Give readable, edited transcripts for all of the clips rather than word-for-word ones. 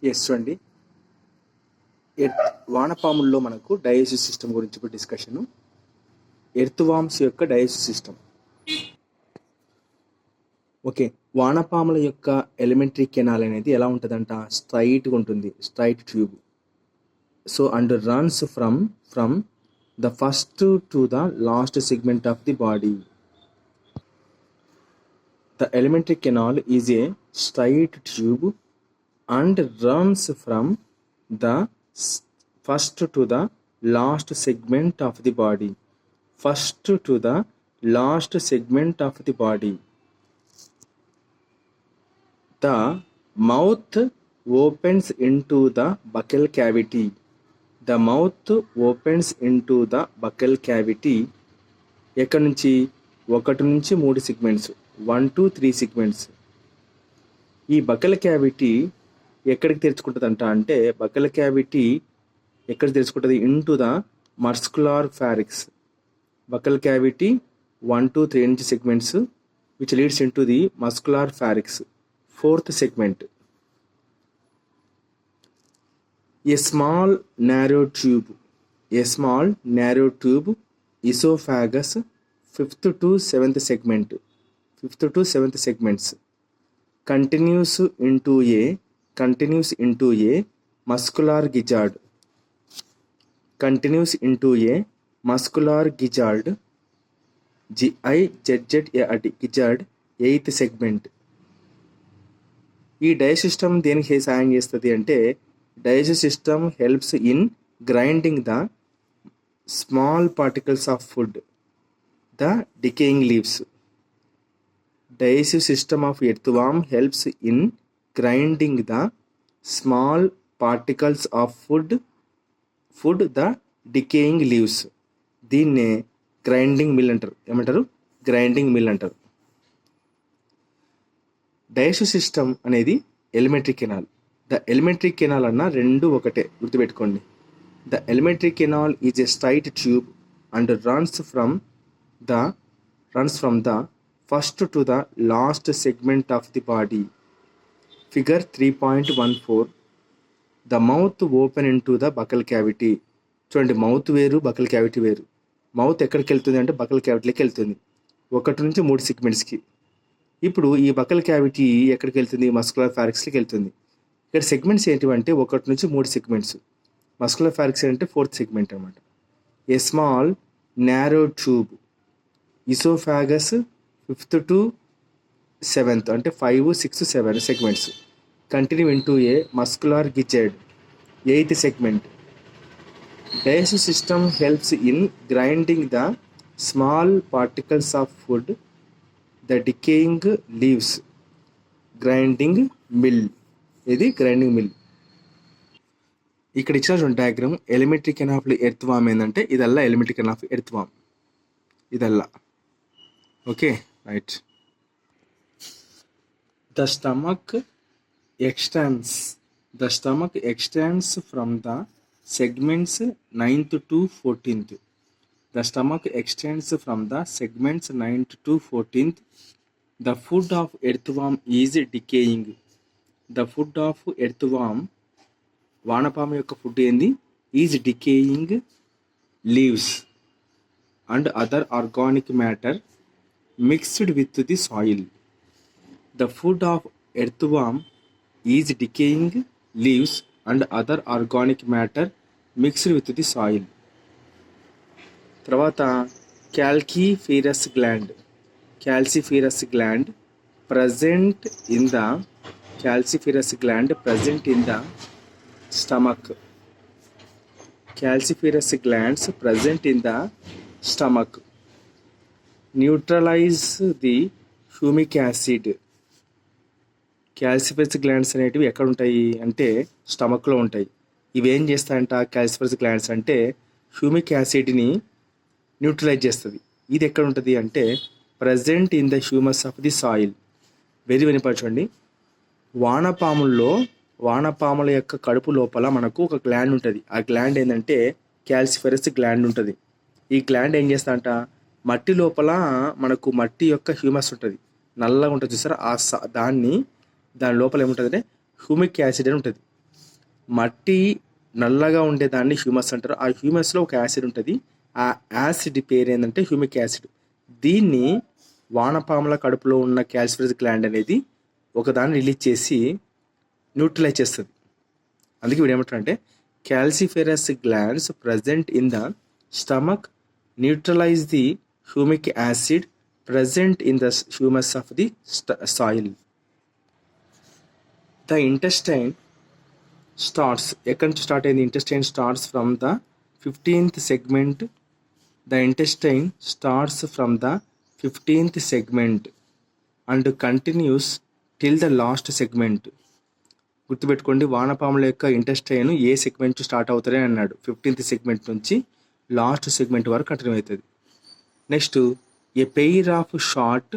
Yes చూడండి, వానపాముల్లో మనకు digestive system గురించి ఇప్పుడు డిస్కషను. ఎర్త్ వామ్స్ యొక్క డైజెస్టివ్ సిస్టమ్. ఓకే, వానపాముల యొక్క ఎలిమెంటరీ కెనాల్ అనేది ఎలా ఉంటుందంట? స్ట్రైట్గా ఉంటుంది, straight tube. So and runs from the first to the last segment of the body. The alimentary canal is a straight tube and runs from the first to the last segment of the body. First to the last segment of the body. The mouth opens into the buccal cavity. The mouth opens into the buccal cavity. ఎక్కడి నుంచి? 1 నుంచి 3 segments, 1 to 3 segments. ఈ buccal cavity ఎక్కడికి తెరుచుకుంటుందంట అంటే, buccal cavity ఎక్కడ తెరుచుకుంటుంది? Into the muscular pharynx. Buccal cavity 1 to 3 నుంచి segments which leads into the muscular pharynx, 4th segment. A small narrow tube, esophagus, 5th to 7th segments, continues into a muscular gizzard, gizzard, 8th segment. ఈ digest system దేనికి సాయం చేస్తుంది అంటే, digest system helps in grinding the small particles of food, the decaying leaves. Digestive system of earthworm helps in grinding the small particles of food, the decaying leaves. దీన్నే grinding mill అంటారు. ఏమంటారు? Grinding mill అంటారు. Digestive system అనేది elementary canal. The elementary canal అన్న రెండు ఒకటే, గుర్తుపెట్టుకోండి. The elementary canal is a straight tube and runs from the first to the last segment of the body. Figure 3.14. The mouth open into the buccal cavity. చూడండి, mouth వేరు, buckle cavity వేరు. Mouth ఎక్కడికి వెళ్తుంది అంటే buckle క్యావిటీలోకి వెళ్తుంది, 1 నుంచి 3 సెగ్మెంట్స్కి. ఇప్పుడు ఈ బకల్ క్యావిటీ ఎక్కడికి వెళ్తుంది? మస్కులర్ ఫారిక్స్కి వెళ్తుంది. ఇక్కడ సెగ్మెంట్స్ ఏంటివంటే 1 నుంచి 3 సెగ్మెంట్స్. మస్కులర్ ఫారిక్స్ అంటే 4th సెగ్మెంట్ అనమాట. A small narrow tube, oesophagus 5th to 7th అంటే 5, 6, 7 segments, continue into a muscular gizzard, 8th segment. Digestive system helps in grinding the small particles of food, the decaying leaves, grinding mill. ఇది grinding mill. ఇక్కడ ఇచ్చిన diagram alimentary canal of earthworm ఏంటంటే, ఇదల్లా alimentary canal of earthworm, ఇదల్లా. Okay, right. The stomach extends from the segments 9th to 14th. The stomach extends from the segments 9th to 14th. The food of earthworm is decaying. The food of earthworm, వానపాము యొక్క food ఏంది? Is decaying leaves and other organic matter mixed with the soil. The food of earthworm is decaying leaves and other organic matter mixed with the soil. తర్వాత calciferous gland present in the stomach. Calciferous glands present in the stomach neutralise the humic acid. Calciferous glands అనేటివి ఎక్కడ ఉంటాయి అంటే స్టమక్లో ఉంటాయి. ఇవి ఏం చేస్తాయంట? క్యాల్సిఫరస్ గ్లాండ్స్ అంటే హ్యూమిక్ యాసిడ్ని న్యూట్రలైజ్ చేస్తుంది. ఇది ఎక్కడ ఉంటుంది అంటే present in the humus of the soil. Very important. వానపాముల యొక్క కడుపు లోపల మనకు ఒక గ్లాండ్ ఉంటుంది. ఆ గ్లాండ్ ఏంటంటే క్యాల్సిఫరస్ గ్లాండ్ ఉంటుంది. ఈ గ్లాండ్ ఏం చేస్తాడంట, మట్టి లోపల మనకు మట్టి యొక్క హ్యూమస్ ఉంటుంది, నల్లగా ఉంటుంది చూసారా, దాని లోపల ఏముంటుంది అంటే హ్యూమిక్ యాసిడ్ అని ఉంటుంది. మట్టి నల్లగా ఉండేదాన్ని హ్యూమస్ అంటారు. ఆ హ్యూమస్లో ఒక యాసిడ్ ఉంటుంది. ఆ యాసిడ్ పేరు ఏంటంటే హ్యూమిక్ యాసిడ్. దీన్ని వానపాముల కడుపులో ఉన్న క్యాల్సిఫరస్ గ్లాండ్ అనేది ఒకదాన్ని రిలీజ్ చేసి న్యూట్రలైజ్ చేస్తుంది. అందుకే వీడు ఏమంటారంటే calciferous glands present in the stomach neutralise the humic acid present in the humus of the soil. The intestine starts, ఎక్కడి నుంచి స్టార్ట్ అయింది? Intestine starts from the 15th segment. The intestine starts from the 15th segment and continues till the last segment. గుర్తుపెట్టుకోండి, వానపాముల యొక్క intestine ఏ segment start అవుతారని అన్నాడు. 15th segment నుంచి last segment వరకు కంటిన్యూ అవుతుంది. Next a pair of short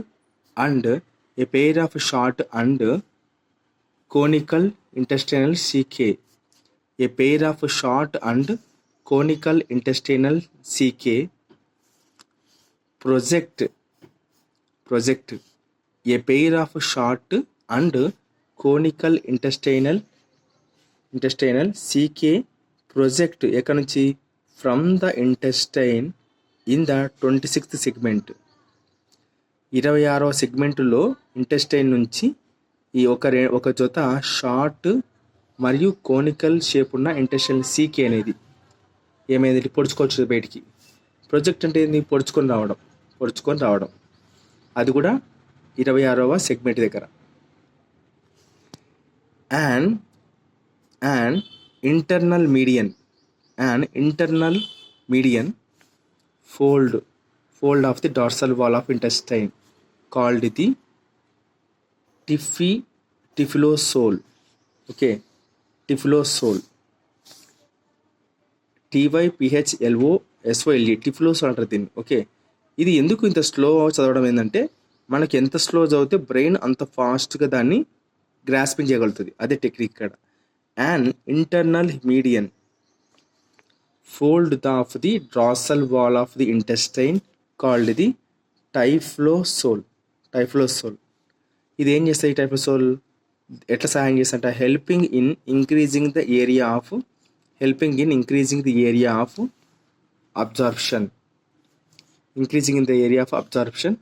and conical intestinal CK. A pair of short and conical intestinal CK project. A pair of short and conical intestinal CK project ఎక్కడి నుంచి? From the intestine in the 26th segment. 26వ సెగ్మెంటులో intestine నుంచి ఈ ఒక జత short మరియు conical shape ఉన్న ఇంటెస్టైనల్ సీకే అనేది ఏమైంది? పొడుచుకోవచ్చు బయటికి. ప్రొజెక్ట్ అంటే ఏంది? పొడుచుకొని రావడం. అది కూడా 26వ సెగ్మెంట్ దగ్గర. And internal median fold of the dorsal wall of intestine called the typhlosole. Okay, typhlosole, TYPHLOSOL, typhlosole అంటారు దీన్ని. ఓకే, ఇది ఎందుకు ఇంత స్లో చదవడం ఏంటంటే మనకి ఎంత స్లో చదివితే బ్రెయిన్ అంత ఫాస్ట్గా దాన్ని గ్రాస్పింగ్ చేయగలుగుతుంది. అదే టెక్నిక్ ఇక్కడ. And internal median fold of the dorsal wall of the intestine called the typhlosole. ఇది ఏం చేస్తుంది? ఈ టైఫ్లోసోల్ ఎట్లా సహాయం చేస్తుంట? Helping in increasing the area of absorption.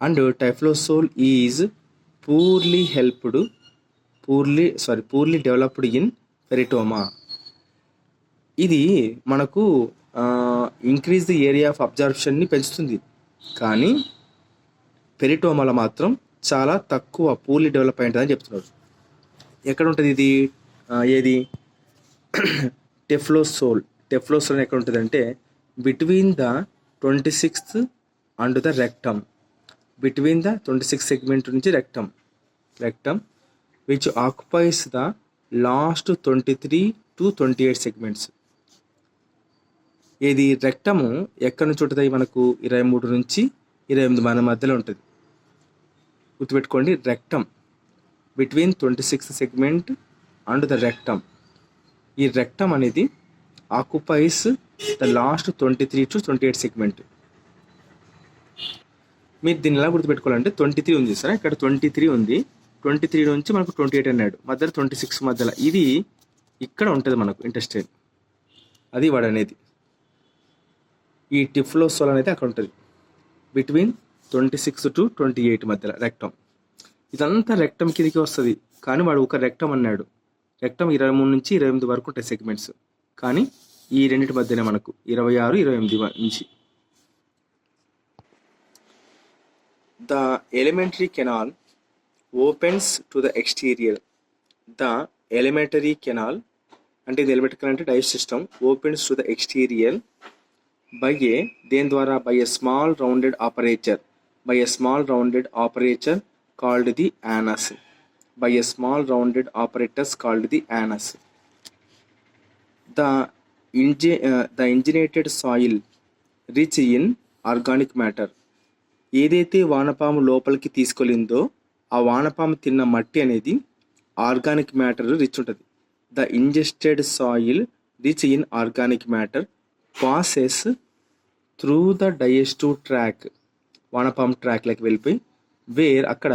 And typhlosole is poorly developed in Pheretima. ఇది మనకు ఇంక్రీజ్ ది ఏరియా ఆఫ్ అబ్జార్ప్షన్ని పెంచుతుంది, కానీ పెరిటోమాలో మాత్రం చాలా తక్కువ పూర్లీ డెవలప్ అయింటుందని చెప్తున్నారు. ఎక్కడ ఉంటుంది ఇది? ఏది? టెఫ్లోసోల్ ఎక్కడ ఉంటుంది అంటే between the 26th and the rectum. Between the 26th segment నుంచి rectum which occupies the last 23 to 28 segments. ఏది? రెక్టము ఎక్కడి నుంచి ఉంటుంది? మనకు 23 నుంచి 28 మన మధ్యలో ఉంటుంది. గుర్తుపెట్టుకోండి, rectum between 26th segment and the rectum. ఈ రెక్టమ్ అనేది occupies the last 23 to 28 segment. మీరు దీన్ని ఎలా గుర్తుపెట్టుకోవాలంటే 23 ఉంది సరే, ఇక్కడ 23 ఉంది. 23 నుంచి మనకు 28 అన్నాడు, మధ్యలో 26 మధ్యలో ఇది ఇక్కడ ఉంటుంది మనకు ఇంటెస్టైన్. అది వాడు అనేది. ఈ టిఫ్లోసోల్ అనేది అక్కడ ఉంటుంది బిట్వీన్ 26 to 28 మధ్యలో రెక్టమ్. ఇదంతా రెక్టమ్ కిందకి వస్తుంది, కానీ వాడు ఒక రెక్టమ్ అన్నాడు. రెక్టమ్ 23 నుంచి 28 వరకు ఉంటాయి సెగ్మెంట్స్, కానీ ఈ రెండింటి మధ్యనే మనకు 26, 28 నుంచి. The elementary canal opens to the exterior. The elementary canal అంటే ఇది ఎలిమెంటరీ అంటే digest system. Opens to the exterior దేని ద్వారా? By a small rounded aperture called the anus. By a small rounded apparatus called the anus. The ingeminated soil rich in organic matter. ఏదైతే వానపాము లోపలికి తీసుకెళ్ళిందో ఆ వానపాము తిన్న మట్టి అనేది ఆర్గానిక్ మ్యాటర్ రిచ్ ఉంటుంది. The ingested soil rich in organic matter passes through the digestive tract. వానపాము ట్రాక్లోకి వెళ్ళిపోయి వేర్ అక్కడ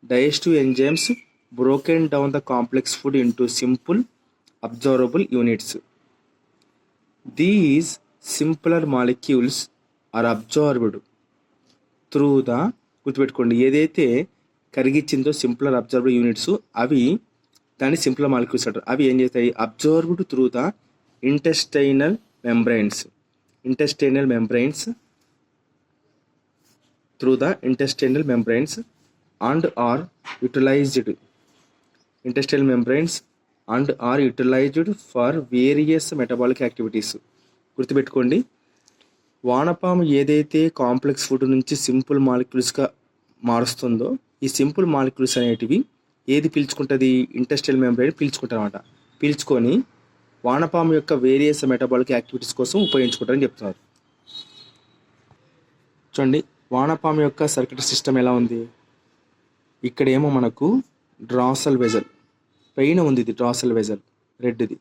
digestive enzymes broken down the complex food into simple absorbable units. These simpler molecules are absorbed through the, గుర్తుపెట్టుకోండి, ఏదైతే కరిగించిందో simpler observed units అవి దాన్ని simpler molecules అంటారు. అవి ఏం చేస్తాయి? Observed through the intestinal మెంబ్రైన్స్. Through the intestinal membranes and are utilized for various metabolic activities. గుర్తుపెట్టుకోండి, వానపాము ఏదైతే కాంప్లెక్స్ ఫుడ్ నుంచి సింపుల్ మాలిక్యూల్స్గా మారుస్తుందో ఈ సింపుల్ మాలిక్యూల్స్ అనేటివి ఏది పీల్చుకుంటుంది? ఇంటెస్టైనల్ మెంబ్రైన్ పీల్చుకుంటారు అన్నమాట. పీల్చుకొని వానపాము యొక్క వేరియస్ మెటబాలిక్ యాక్టివిటీస్ కోసం ఉపయోగించుకుంటారని చెప్తున్నారు. చూడండి, వానపాము యొక్క సర్క్యులర్ సిస్టమ్ ఎలా ఉంది? ఇక్కడేమో మనకు డ్రాసల్ వెజల్ పైన ఉంది, ఇది డ్రాసల్ వెజల్ రెడ్ది.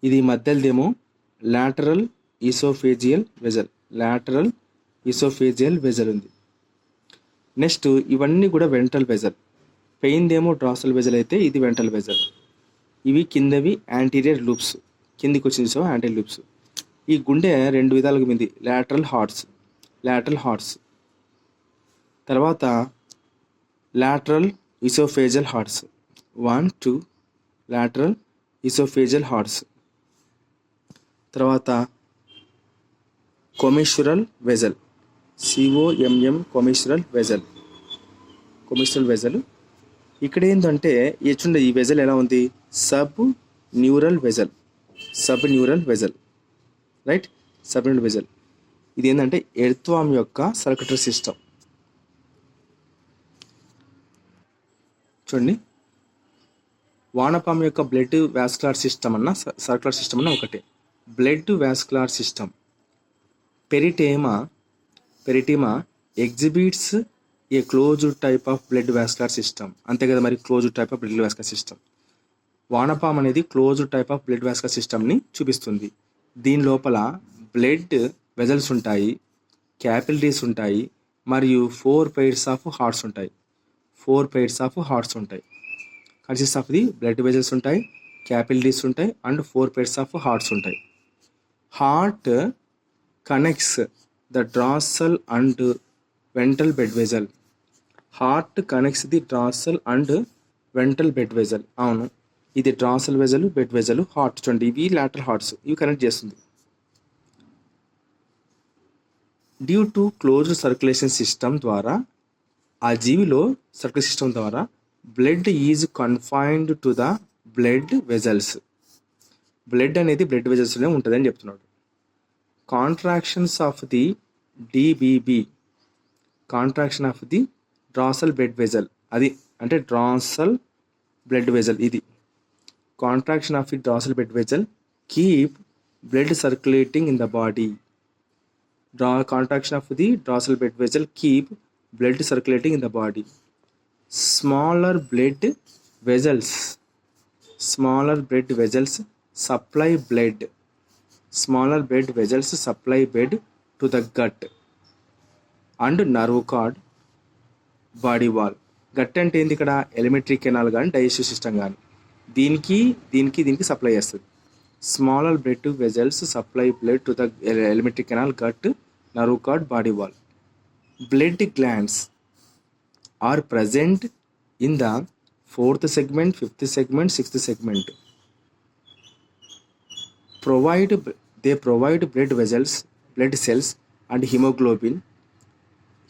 ఇది మధ్యలోదేమో లాటరల్ ఈసోఫేజియల్ వెజల్ ఉంది. నెక్స్ట్ ఇవన్నీ కూడా వెంట్రల్ వెజల్. పైనదేమో డ్రాసల్ వెజల్ అయితే ఇది వెంట్రల్ వెజల్. ఇవి కిందవి యాంటీరియర్ లూప్స్, కిందికి వచ్చింది సో యాంటీరియర్ లూప్స్. ఈ గుండె రెండు విధాలుగా ఉంది, లాటరల్ హార్ట్స్, తర్వాత lateral oesophageal hearts, 1 2 lateral oesophageal hearts. తర్వాత commissural vessel, COMM commissural vessel. ఇక్కడ ఏంటంటే చూడండి, ఈ వెజల్ ఎలా ఉంది? Subneural vessel, right, subneural vessel. ఇది ఏంటంటే ఎర్త్వామ్ యొక్క సర్క్యులర్ సిస్టమ్. చూడండి, వానపాము యొక్క బ్లడ్ వాస్కులర్ సిస్టమ్ అన్న సర్క్యులర్ సిస్టమ్ అన్న ఒకటే. Blood vascular system Pheretima exhibits a closed type of blood vascular system. అంతే కదా మరి, closed type of blood vascular system. వానపాము అనేది closed type of blood vascular సిస్టమ్ని చూపిస్తుంది. దీని లోపల బ్లడ్ వెజల్స్ ఉంటాయి, క్యాపిలరీస్ ఉంటాయి, మరియు 4 pairs ఆఫ్ హార్ట్స్ ఉంటాయి. Consist of the blood vessels ఉంటాయి, క్యాపిలరీస్ ఉంటాయి అండ్ 4 pairs ఆఫ్ హార్ట్స్ ఉంటాయి. Heart connects the dorsal and ventral blood vessel. అవును, ఇది dorsal vessel, blood vessel, heart. చూడండి, ఇవి లాటరల్ హార్ట్స్, ఇవి కనెక్ట్ చేస్తుంది. Due to closed circulation system ద్వారా, ఆ జీవిలో సర్క్యులేషన్ సిస్టమ్ ద్వారా blood is confined to the blood vessels. Blood అనేది బ్లడ్ వెజల్స్లోనే ఉంటుంది అని చెప్తున్నాడు. Contractions of the DBB, contraction of the dorsal blood vessel, అది అంటే డ్రాసల్ బ్లడ్ వెజల్. ఇది contraction of the dorsal blood vessel keep blood circulating in the body. Contraction of the dorsal blood vessel keep blood circulating in the body. Smaller blood vessels supply blood to the gut and nerve cord, body wall. Gut అంటే ఏంది? ఇక్కడ elementary canal కానీ digestive system కానీ దీనికి supply చేస్తుంది. Smaller blood vessels supply blood to the elementary canal, gut, nerve cord, body wall. Blood glands are present in the 4th segment, 5th segment, 6th segment. They provide blood vessels, blood cells and hemoglobin.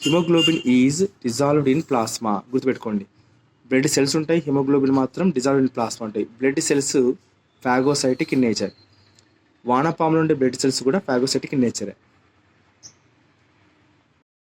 Hemoglobin is dissolved in plasma. గుర్తుపెట్టుకోండి, blood cells ఉంటాయి, haemoglobin మాత్రం dissolved in plasma ఉంటాయి. Blood cells phagocytic in nature. వానపాములో ఉండే blood cells కూడా phagocytic in నేచరే.